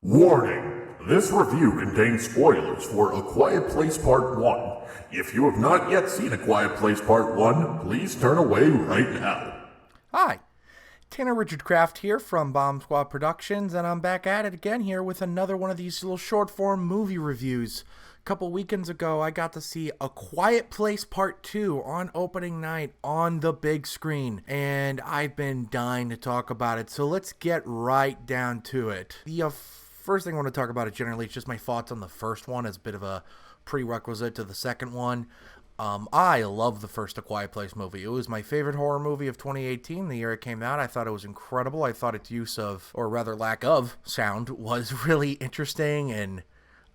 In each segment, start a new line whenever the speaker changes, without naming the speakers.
Warning! This review contains spoilers for A Quiet Place Part 1. If you have not yet seen A Quiet Place Part 1, please turn away right now.
Hi, Tanner Richard Kraft here from Bomb Squad Productions, and I'm back at it again here with another one of these little short-form movie reviews. A couple weekends ago, I got to see A Quiet Place Part 2 on opening night on the big screen, and I've been dying to talk about it, so let's get right down to it. The first thing I want to talk about is generally just my thoughts on the first one as a bit of a prerequisite to the second one. I love the first A Quiet Place movie. It was my favorite horror movie of 2018, the year it came out. I thought it was incredible. I thought its use of, or rather lack of, sound was really interesting and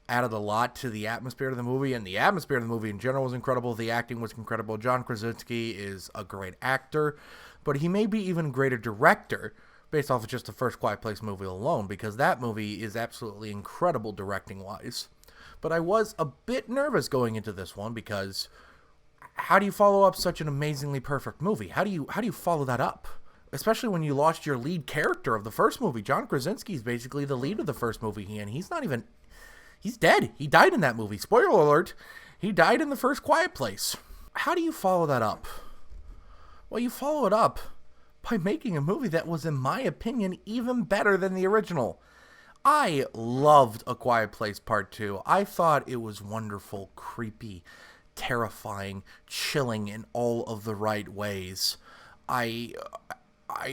added a lot to the atmosphere of the movie, and the atmosphere of the movie in general was incredible. The acting was incredible. John Krasinski is a great actor, but he may be even a greater director based off of just the first Quiet Place movie alone, because that movie is absolutely incredible directing-wise. But I was a bit nervous going into this one because how do you follow up such an amazingly perfect movie? How do you follow that up? Especially when you lost your lead character of the first movie. John Krasinski is basically the lead of the first movie, and he's dead. He died in that movie. Spoiler alert, he died in the first Quiet Place. How do you follow that up? Well, you follow it up by making a movie that was, in my opinion, even better than the original. I loved A Quiet Place Part 2. I thought it was wonderful, creepy, terrifying, chilling in all of the right ways. I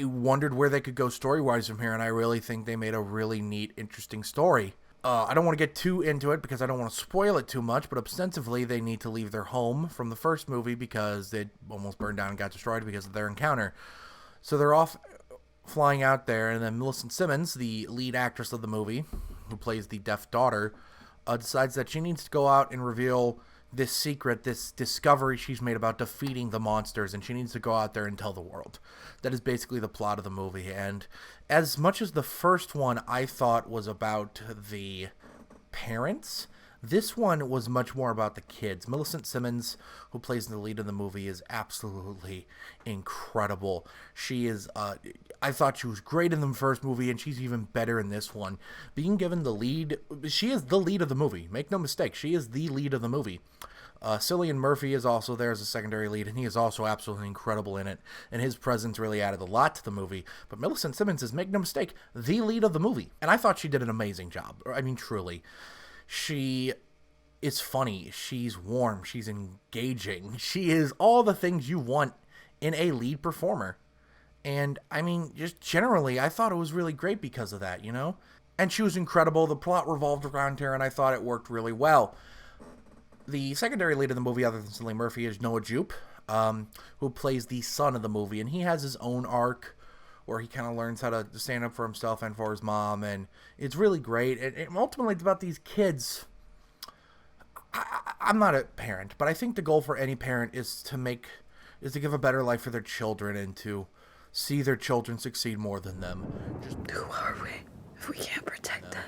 wondered where they could go story-wise from here, and I really think they made a really neat, interesting story. I don't want to get too into it because I don't want to spoil it too much, but ostensibly they need to leave their home from the first movie because it almost burned down and got destroyed because of their encounter. So they're off flying out there, and then Millicent Simmons, the lead actress of the movie, who plays the deaf daughter, decides that she needs to go out and reveal this secret, this discovery she's made about defeating the monsters, and she needs to go out there and tell the world. That is basically the plot of the movie, and as much as the first one I thought was about the parents, this one was much more about the kids. Millicent Simmons, who plays the lead in the movie, is absolutely incredible. She is, I thought she was great in the first movie, and she's even better in this one. Being given the lead, she is the lead of the movie. Make no mistake, she is the lead of the movie. Cillian Murphy is also there as a secondary lead, and he is also absolutely incredible in it, and his presence really added a lot to the movie. But Millicent Simmons is, make no mistake, the lead of the movie, and I thought she did an amazing job. I mean, truly. She is funny, she's warm, she's engaging, she is all the things you want in a lead performer. And, I mean, just generally, I thought it was really great because of that, you know? And she was incredible, the plot revolved around her, and I thought it worked really well. The secondary lead of the movie, other than Cillian Murphy, is Noah Jupe, who plays the son of the movie, and he has his own arc where he kind of learns how to stand up for himself and for his mom, and it's really great. And ultimately, it's about these kids. I'm not a parent, but I think the goal for any parent is to give a better life for their children and to see their children succeed more than them.
Who are we if we can't protect them?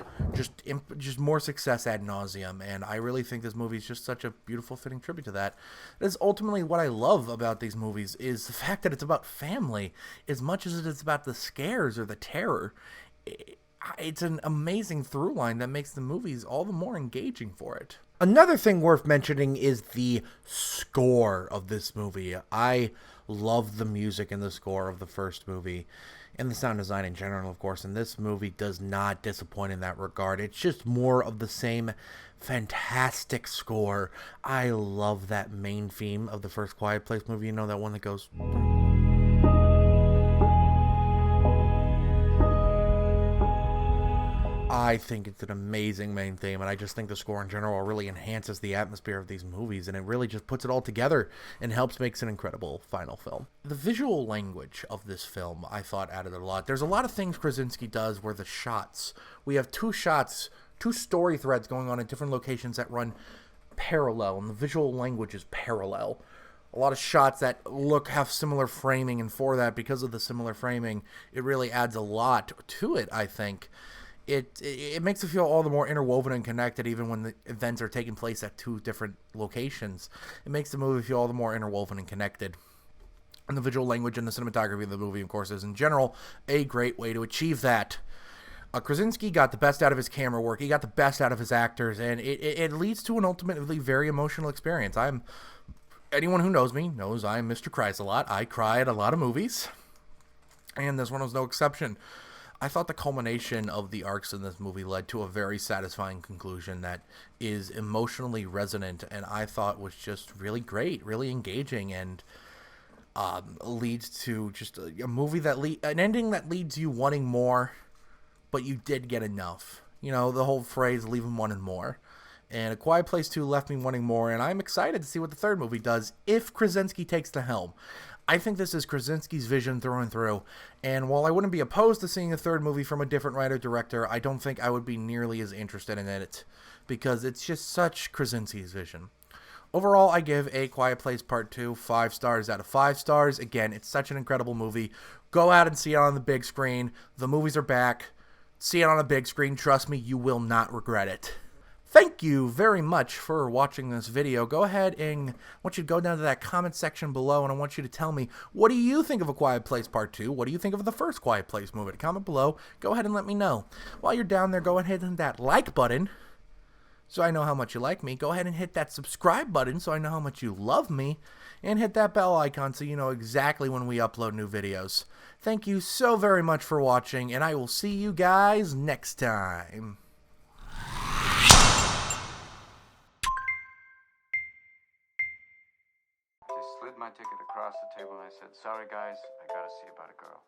Just more success ad nauseum, and I really think this movie is just such a beautiful, fitting tribute to that. That is ultimately what I love about these movies, is the fact that it's about family as much as it is about the scares or the terror. It's an amazing through line that makes the movies all the more engaging for it. Another thing worth mentioning is the score of this movie. I love the music and the score of the first movie, and the sound design in general, of course, and this movie does not disappoint in that regard. It's just more of the same fantastic score. I love that main theme of the first Quiet Place movie, you know, that one that goes... I think it's an amazing main theme, and I just think the score in general really enhances the atmosphere of these movies, and it really just puts it all together and helps makes an incredible final film. The visual language of this film, I thought, added a lot. There's a lot of things Krasinski does where the shots, we have two story threads going on in different locations that run parallel, and the visual language is parallel. A lot of shots that have similar framing, and for that, because of the similar framing, it really adds a lot to it, I think. It makes it feel all the more interwoven and connected, even when the events are taking place at two different locations. It makes the movie feel all the more interwoven and connected. And the visual language and the cinematography of the movie, of course, is in general a great way to achieve that. Krasinski got the best out of his camera work. He got the best out of his actors, and it leads to an ultimately very emotional experience. Anyone who knows me knows I'm Mr. Cries a lot. I cry at a lot of movies, and this one was no exception. I thought the culmination of the arcs in this movie led to a very satisfying conclusion that is emotionally resonant, and I thought was just really great, really engaging, and leads to just a movie an ending that leads you wanting more, but you did get enough. You know, the whole phrase, leave them wanting more. And A Quiet Place 2 left me wanting more, and I'm excited to see what the third movie does if Krasinski takes the helm. I think this is Krasinski's vision through and through, and while I wouldn't be opposed to seeing a third movie from a different writer-director, I don't think I would be nearly as interested in it, because it's just such Krasinski's vision. Overall, I give A Quiet Place Part 2 5 stars out of 5 stars. Again, it's such an incredible movie. Go out and see it on the big screen. The movies are back. See it on a big screen. Trust me, you will not regret it. Thank you very much for watching this video. Go ahead and I want you to go down to that comment section below, and I want you to tell me, what do you think of A Quiet Place Part 2? What do you think of the first Quiet Place movie? Comment below. Go ahead and let me know. While you're down there, go ahead and hit that like button so I know how much you like me. Go ahead and hit that subscribe button so I know how much you love me. And hit that bell icon so you know exactly when we upload new videos. Thank you so very much for watching, and I will see you guys next time.
They slid my ticket across the table and I said, "Sorry guys, I gotta see about a girl."